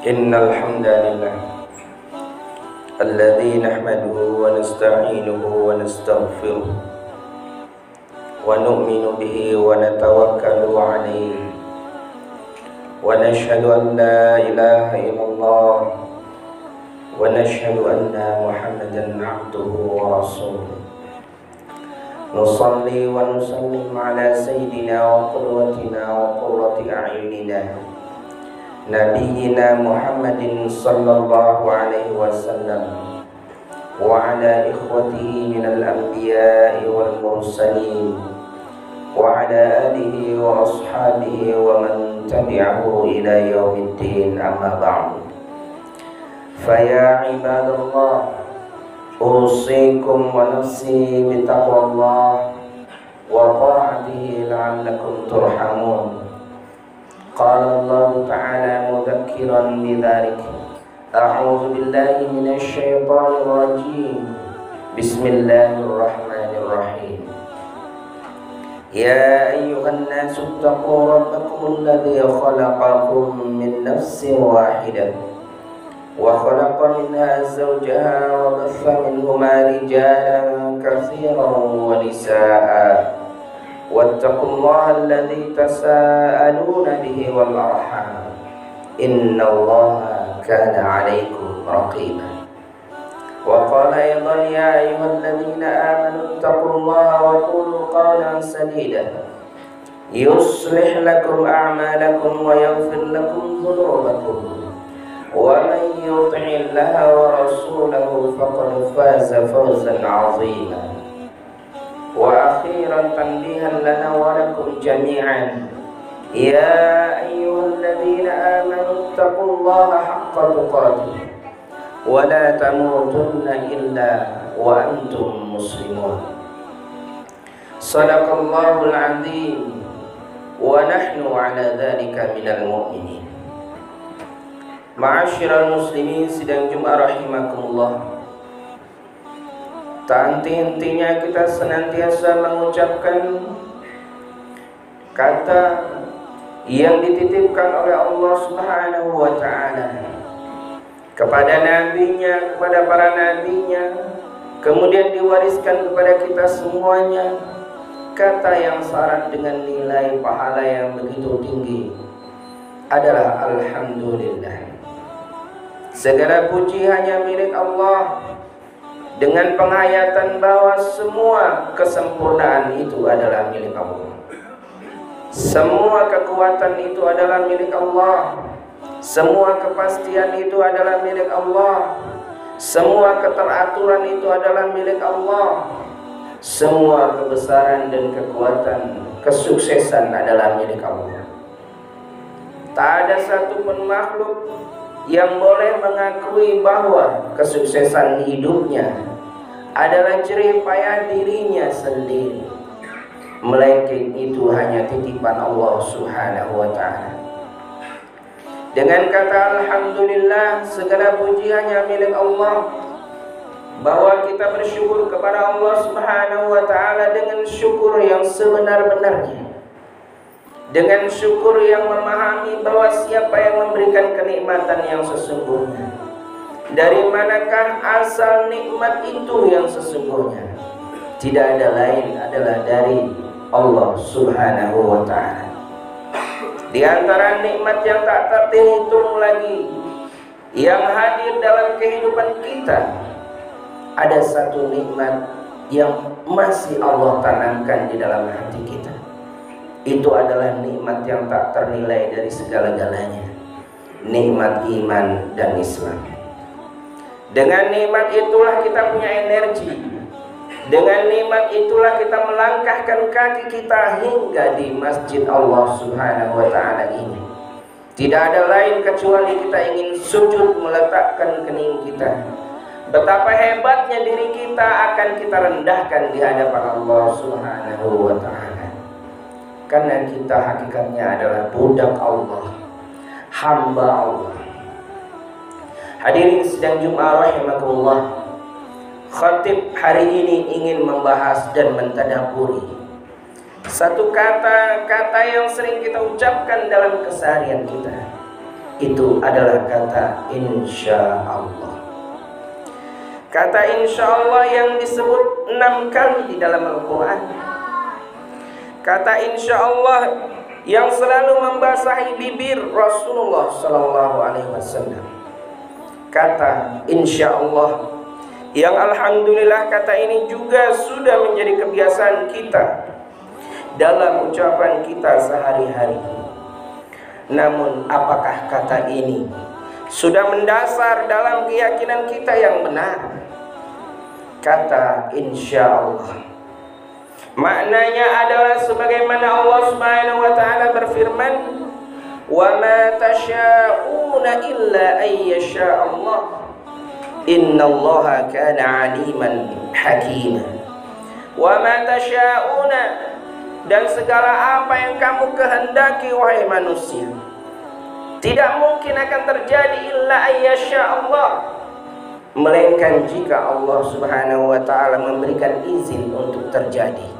إن الحمد لله الذي نحمده ونستعينه ونستغفره ونؤمن به ونتوكل عليه ونشهد أن لا إله إلا الله ونشهد أن محمدا عبده ورسوله نصلي ونسلم على سيدنا وقدوتنا وقرة أعيننا نبينا محمد صلى الله عليه وسلم وعلى إخوته من الأنبياء والمرسلين وعلى آله وأصحابه ومن تبعه إلى يوم الدين أما بعد فيا عباد الله أوصيكم ونفسي بتقوى الله وطاعته لعلكم ترحمون. قال الله تعالى مذكرا بذلك أعوذ بالله من الشيطان الرجيم بسم الله الرحمن الرحيم يا أيها الناس اتقوا ربكم الذي خلقكم من نفس واحدة وخلق منها زوجها وبث منهما رجالا كثيرا ونساء واتقوا الله الذي تساءلون به والأرحام إن الله كان عليكم رقيبا. وقال أيضا يا أيها الذين آمنوا اتقوا الله وقولوا قولا سديدا يصلح لكم أعمالكم ويغفر لكم ذنوبكم ومن يطع الله ورسوله فقد فاز فوزا عظيما. وأخيرا تنبيها لنا ولكم جميعا يا أيها الذين آمنوا اتقوا الله حق تقاته ولا تموتن إلا وأنتم مسلمون. صدق الله العظيم ونحن على ذلك من المؤمنين. Ma'asyiral muslimin sidang Jumat rahimakumullah. Tak henti-hentinya kita senantiasa mengucapkan kata yang dititipkan oleh Allah Subhanahu wa ta'ala kepada nabinya, kepada para nabinya, kemudian diwariskan kepada kita semuanya, kata yang syarat dengan nilai pahala yang begitu tinggi adalah alhamdulillah. Segala puji hanya milik Allah, dengan penghayatan bahwa semua kesempurnaan itu adalah milik Allah, semua kekuatan itu adalah milik Allah, semua kepastian itu adalah milik Allah, semua keteraturan itu adalah milik Allah, semua kebesaran dan kekuatan kesuksesan adalah milik Allah. Tak ada satupun makhluk yang boleh mengakui bahwa kesuksesan hidupnya adalah jerih payah dirinya sendiri, melainkan itu hanya titipan Allah Subhanahu wa ta'ala. Dengan kata alhamdulillah, segala puji hanya milik Allah, bahwa kita bersyukur kepada Allah Subhanahu wa ta'ala dengan syukur yang sebenar-benarnya, dengan syukur yang memahami bahwa siapa yang memberikan kenikmatan yang sesungguhnya, dari manakah asal nikmat itu yang sesungguhnya, tidak ada lain adalah dari Allah Subhanahu wa ta'ala. Di antara nikmat yang tak terhitung lagi yang hadir dalam kehidupan kita, ada satu nikmat yang masih Allah tanamkan di dalam hati kita. Itu adalah nikmat yang tak ternilai dari segala-galanya, nikmat iman dan Islam. Dengan nikmat itulah kita punya energi, dengan nikmat itulah kita melangkahkan kaki kita hingga di masjid Allah Subhanahu wa ta'ala ini. Tidak ada lain kecuali kita ingin sujud meletakkan kening kita. Betapa hebatnya diri kita akan kita rendahkan di hadapan Allah Subhanahu wa ta'ala, karena kita hakikatnya adalah budak Allah, hamba Allah. Hadirin sidang Jumat rahimakumullah, khatib hari ini ingin membahas dan mentadaburi satu kata-kata yang sering kita ucapkan dalam keseharian kita, itu adalah kata insya Allah. Kata insya Allah yang disebut 6 kali di dalam Al-Quran. Kata insya Allah yang selalu membasahi bibir Rasulullah Sallallahu Alaihi Wasallam. Kata insya Allah yang alhamdulillah kata ini juga sudah menjadi kebiasaan kita dalam ucapan kita sehari-hari. Namun apakah kata ini sudah mendasar dalam keyakinan kita yang benar? Kata insya Allah maknanya adalah sebagaimana Allah Subhanahu wa taala berfirman, "Wa ma tasyauna illa ay yasha Allah. Innallaha kana 'aliman hakima." Wa ma tasyauna, dan segala apa yang kamu kehendaki wahai manusia tidak mungkin akan terjadi illa ay yasha Allah, melainkan jika Allah Subhanahu wa taala memberikan izin untuk terjadi.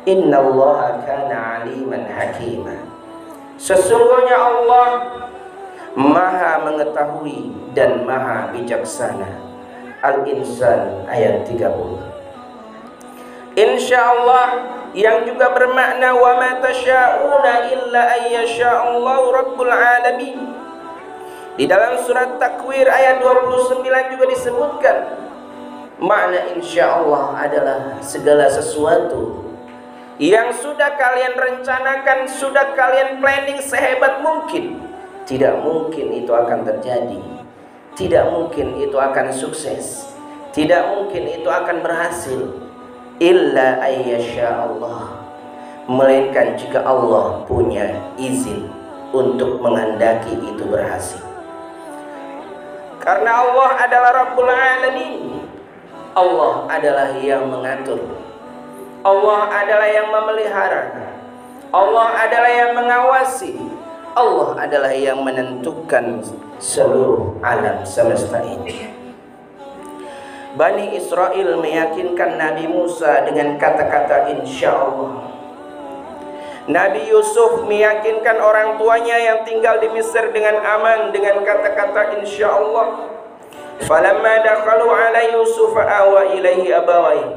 Innallaha kana 'aliman hakima. Sesungguhnya Allah Maha mengetahui dan Maha bijaksana. Al-Insan ayat 30. Insyaallah yang juga bermakna wa ma tasyauna illa ayyasha Allahu rabbul alamin. Di dalam surat Takwir ayat 29 juga disebutkan makna insyaallah adalah segala sesuatu yang sudah kalian rencanakan, sudah kalian planning sehebat mungkin, tidak mungkin itu akan terjadi, tidak mungkin itu akan sukses, tidak mungkin itu akan berhasil, illa ayyasha Allah, melainkan jika Allah punya izin untuk menghendaki itu berhasil. Karena Allah adalah Rabbul Alamin, Allah adalah yang mengatur, Allah adalah yang memelihara, Allah adalah yang mengawasi, Allah adalah yang menentukan seluruh alam semesta ini. Bani Israel meyakinkan Nabi Musa dengan kata-kata insya Allah. Nabi Yusuf meyakinkan orang tuanya yang tinggal di Mesir dengan aman dengan kata-kata insya Allah. Falamma dakhalu ala Yusuf awa ilaihi abawaihi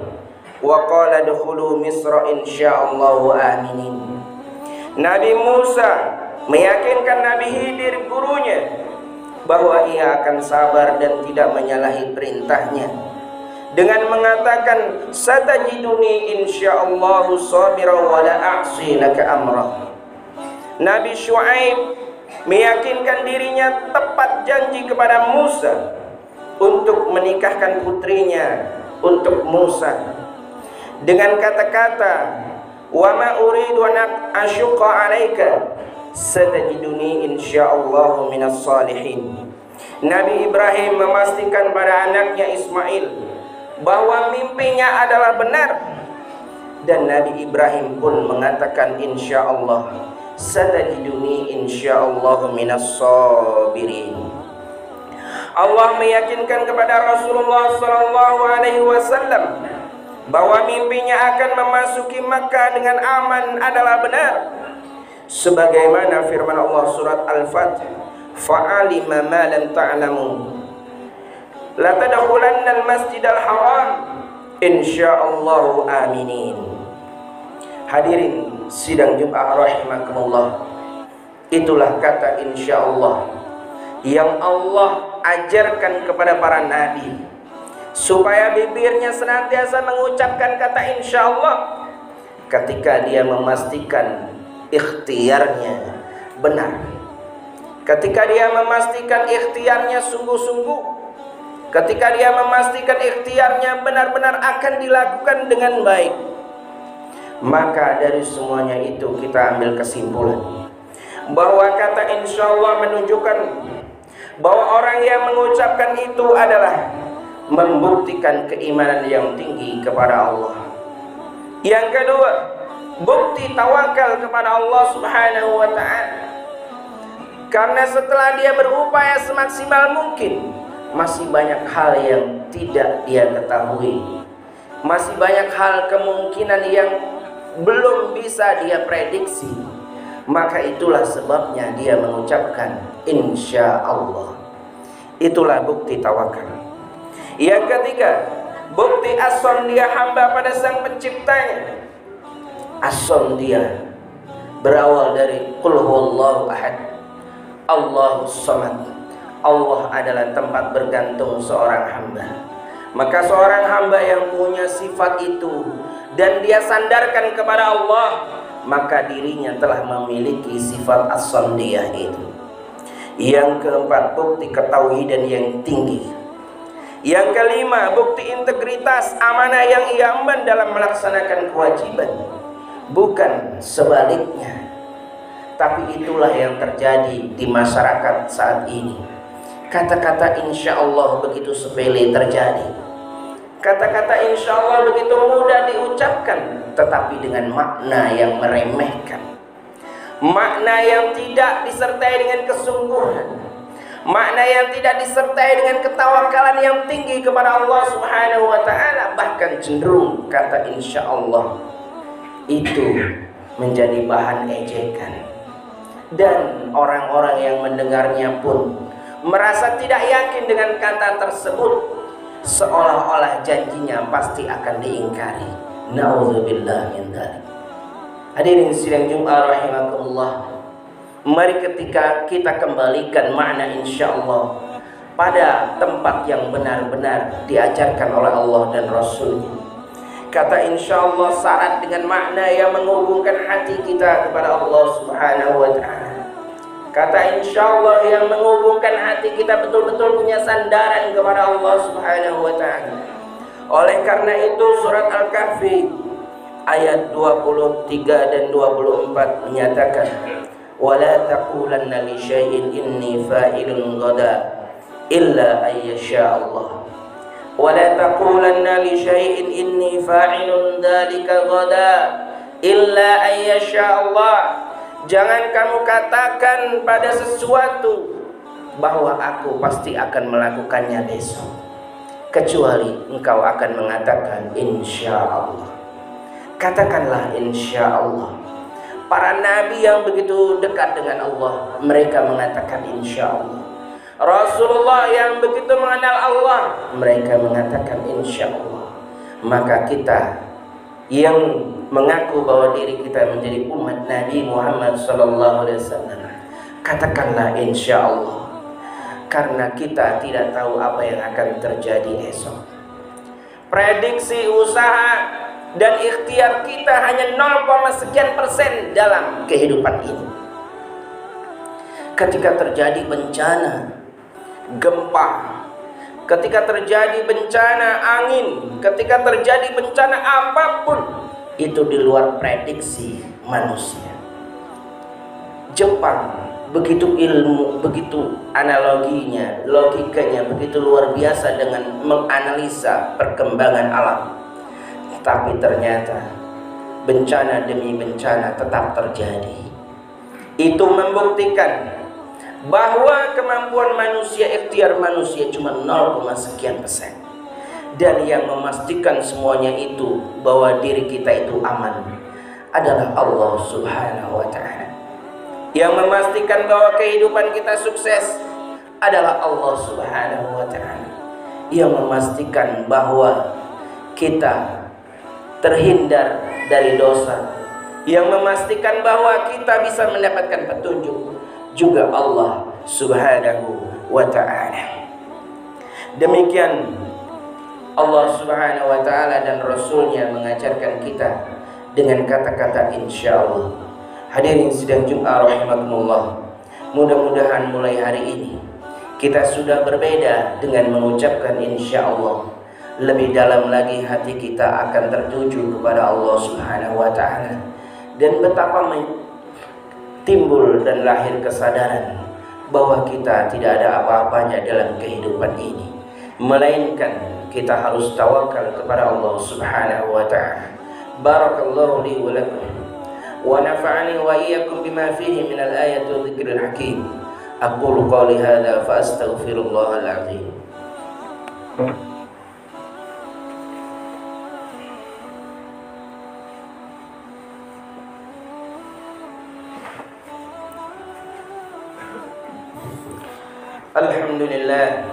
wa qala dukhulu Misra insyaallahu aminin. Nabi Musa meyakinkan Nabi Khidir gurunya bahwa ia akan sabar dan tidak menyalahi perintahnya dengan mengatakan satajiduni insyaallahu sabiran wa la a'si laka amra. Nabi Syuaib meyakinkan dirinya tepat janji kepada Musa untuk menikahkan putrinya untuk Musa dengan kata-kata wa ma uridu an asyqa 'alaika satajiduni insyaallahu minas salihin. Nabi Ibrahim memastikan pada anaknya Ismail bahwa mimpinya adalah benar, dan Nabi Ibrahim pun mengatakan insyaallah satajiduni insyaallahu minas sabirin. Allah meyakinkan kepada Rasulullah sallallahu alaihi wasallam bahwa mimpinya akan memasuki Makkah dengan aman adalah benar, sebagaimana firman Allah surat Al-Fath, fa'alima ma lam ta'lamu la tadkhulanna al-masjidal haram insyaallahu aminin. Hadirin sidang Jumat rahimakumullah, itulah kata insyaallah yang Allah ajarkan kepada para nabi supaya bibirnya senantiasa mengucapkan kata insyaallah ketika dia memastikan ikhtiarnya benar, ketika dia memastikan ikhtiarnya sungguh-sungguh, ketika dia memastikan ikhtiarnya benar-benar akan dilakukan dengan baik. Maka dari semuanya itu kita ambil kesimpulan bahwa kata insyaallah menunjukkan bahwa orang yang mengucapkan itu adalah membuktikan keimanan yang tinggi kepada Allah. Yang kedua, bukti tawakal kepada Allah Subhanahu wa ta'ala. Karena setelah dia berupaya semaksimal mungkin, masih banyak hal yang tidak dia ketahui, masih banyak hal kemungkinan yang belum bisa dia prediksi, maka itulah sebabnya dia mengucapkan insya Allah. Itulah bukti tawakal. Yang ketiga, bukti as-som dia hamba pada sang penciptanya. As-som dia berawal dari qul huwallahu ahad, Allahus samad. Allah adalah tempat bergantung seorang hamba. Maka seorang hamba yang punya sifat itu dan dia sandarkan kepada Allah, maka dirinya telah memiliki sifat as-samdiyah itu. Yang keempat, bukti ketauhidan yang tinggi. Yang kelima, bukti integritas amanah yang ia emban dalam melaksanakan kewajiban, bukan sebaliknya. Tapi itulah yang terjadi di masyarakat saat ini. Kata-kata insya Allah begitu sepele terjadi. Kata-kata insya Allah begitu mudah diucapkan, tetapi dengan makna yang meremehkan, makna yang tidak disertai dengan kesungguhan, makna yang tidak disertai dengan ketawakalan yang tinggi kepada Allah Subhanahu wa ta'ala. Bahkan cenderung kata insya Allah itu menjadi bahan ejekan, dan orang-orang yang mendengarnya pun merasa tidak yakin dengan kata tersebut, seolah-olah janjinya pasti akan diingkari. Na'udzubillah min dzalik. Hadirin sidang Jumat rahimakumullah, mari ketika kita kembalikan makna insyaallah pada tempat yang benar-benar diajarkan oleh Allah dan Rasulnya. Kata insyaallah syarat dengan makna yang menghubungkan hati kita kepada Allah Subhanahu wa ta'ala. Kata insyaallah yang menghubungkan hati kita betul-betul punya sandaran kepada Allah Subhanahu wa ta'ala. Oleh karena itu surat Al-Kahfi ayat 23 dan 24 menyatakan, wala taqulanna li syai'in inni fa'ilun ghada illa ayyasha Allah. Wala taqulanna li syai'in inni fa'ilun dzalika ghada illa ayyasha Allah. Jangan kamu katakan pada sesuatu bahwa aku pasti akan melakukannya besok, kecuali engkau akan mengatakan insya Allah. Katakanlah insya Allah. Para nabi yang begitu dekat dengan Allah, mereka mengatakan insya Allah. Rasulullah yang begitu mengenal Allah, mereka mengatakan insya Allah. Maka kita yang mengaku bahwa diri kita menjadi umat Nabi Muhammad SAW, katakanlah insya Allah, karena kita tidak tahu apa yang akan terjadi esok. Prediksi usaha dan ikhtiar kita hanya 0,sekian% dalam kehidupan ini. Ketika terjadi bencana, gempa, ketika terjadi bencana angin, ketika terjadi bencana apapun, itu di luar prediksi manusia. Jepang begitu ilmu, begitu analoginya, logikanya begitu luar biasa dengan menganalisa perkembangan alam. Tapi ternyata bencana demi bencana tetap terjadi. Itu membuktikan bahwa kemampuan manusia, ikhtiar manusia cuma 0,sekian%. Dan yang memastikan semuanya itu bahwa diri kita itu aman adalah Allah Subhanahu wa ta'ala. Yang memastikan bahwa kehidupan kita sukses adalah Allah Subhanahu wa ta'ala. Yang memastikan bahwa kita terhindar dari dosa, yang memastikan bahwa kita bisa mendapatkan petunjuk juga Allah Subhanahu wa ta'ala. Demikian Allah Subhanahu wa ta'ala dan Rasulnya mengajarkan kita dengan kata-kata insyaallah. Hadirin sidang Jumat rahimakumullah, mudah-mudahan mulai hari ini kita sudah berbeda dengan mengucapkan insyaallah. Lebih dalam lagi hati kita akan tertuju kepada Allah Subhanahu wa ta'ala, dan betapa timbul dan lahir kesadaran bahwa kita tidak ada apa-apanya dalam kehidupan ini, melainkan kita harus tawakal kepada Allah Subhanahu wa ta'ala. Barakallahu li wa lakum wa nafa'ani wa iyyakum bima fihi min al-ayati wa dzikril hakim. Aqulu qawli hadza fa astaghfirullahal azim. Alhamdulillah.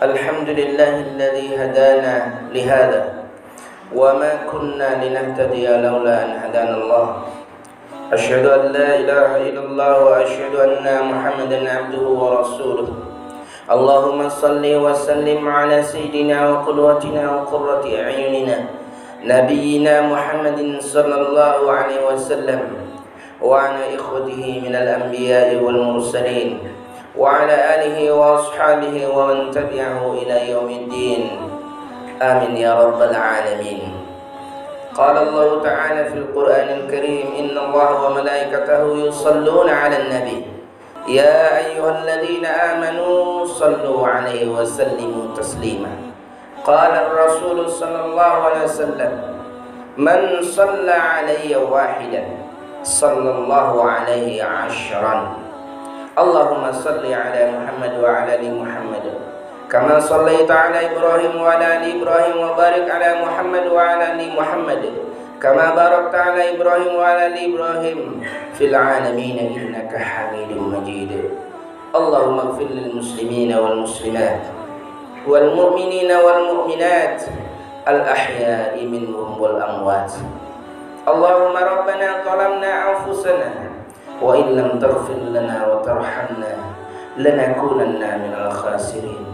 Alhamdulillahilladzi hadana lihada wa ma kunna linahtadiya laula an hadanallah. Asyhadu an la ilaha illallah wa asyhadu anna Muhammadan abduhu wa rasuluh. Allahumma salli wa sallim ala sayyidina wa qudwatina wa qurrati a'yunina nabiyyina Muhammadin sallallahu alaihi wasallam wa ala ikhwatihi minal anbiya'i wal mursalin wa ala alihi wa ashabihi wa man tabi'ahu ila yaumiddin. Amin ya rabbal alamin. Qala Allah ta'ala fil Qur'anil Karim, inna Allah wa malaikatahu yusalluna 'alan nabi ya ayyuhalladzina amanu sallu 'alaihi wa sallimu taslima. Qala ar-rasul sallallahu alaihi wasallam, man shalla 'alayya wahidan sallallahu 'alaihi 'ashran. Allahumma salli ala Muhammad wa ala ali Muhammad kama sallaita ala Ibrahim wa ala ali Ibrahim wa barik ala Muhammad wa ala ali Muhammad kama barakta ala Ibrahim wa ala ali Ibrahim fil alamin innaka Hamidum Majid. Allahumma ighfir lil muslimina wal muslimat wal mu'minina wal mu'minat al ahya'i minhum wal amwat. Allahumma rabbana zalamna anfusana wa in lam taghfir lana wa tarhamna lanakunanna minal khasirin.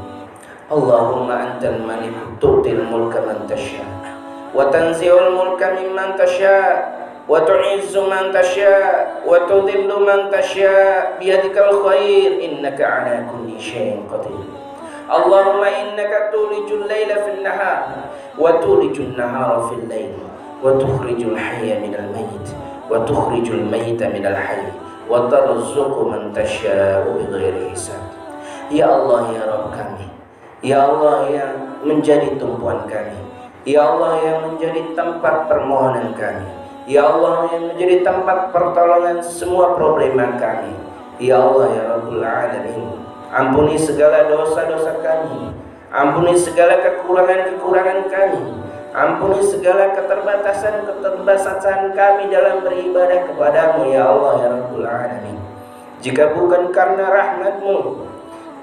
Allahumma antal malik tu'til mulka man tasha wa tanzi'ul mulka mimman tasha wa tu'izzu man tasha wa tudhillu man tasha biyadikal khair innaka ala kulli syai'in qadir. Allahumma innaka tulijul laila fil nahar wa tulijul nahara fil lail wa tukhrijul hayya minal mayyit wa tukhrijul mayyita minal hayy wa tarzuqu man tasya'u bighairi hisab. Ya Allah ya Rabb kami, ya Allah yang menjadi tumpuan kami, ya Allah yang menjadi tempat permohonan kami, ya Allah yang menjadi tempat pertolongan semua problema kami, ya Allah ya Rabbul Alamin. Ampuni segala dosa-dosa kami, ampuni segala kekurangan-kekurangan kami, ampuni segala keterbatasan-keterbatasan kami dalam beribadah kepadamu ya Allah ya Rabbul Alamin. Jika bukan karena rahmat-Mu,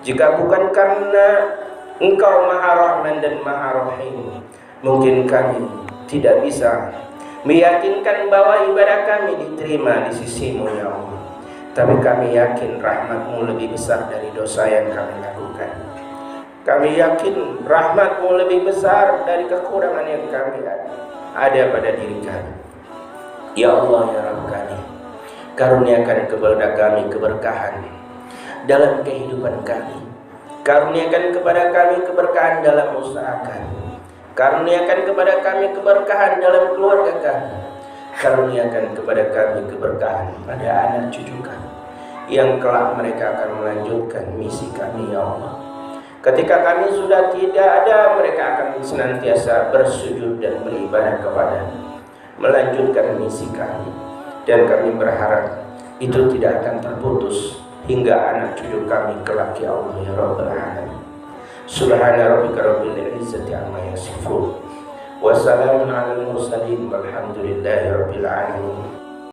jika bukan karena Engkau Maha Rahman dan Maha Rahim, mungkin kami tidak bisa meyakinkan bahwa ibadah kami diterima di sisi-Mu ya Allah. Tapi kami yakin rahmat-Mu lebih besar dari dosa yang kami lakukan. Kami yakin rahmat-Mu lebih besar dari kekurangan yang kami ada pada diri kami. Ya Allah ya Rabb kami, karuniakan kepada kami keberkahan dalam kehidupan kami. Karuniakan kepada kami keberkahan dalam usaha kami. Karuniakan kepada kami keberkahan dalam keluarga kami. Karuniakan kepada kami keberkahan pada anak cucu kami, yang kelak mereka akan melanjutkan misi kami ya Allah. Ketika kami sudah tidak ada, mereka akan senantiasa bersujud dan beribadah kepada, melanjutkan misi kami. Dan kami berharap itu tidak akan terputus hingga anak cucu kami kelak ya Allah ya Rabbal Alamin. Subhana rabbika rabbil izzati amma yasifun wa salamun alal mursalin walhamdulillahi rabbil alamin.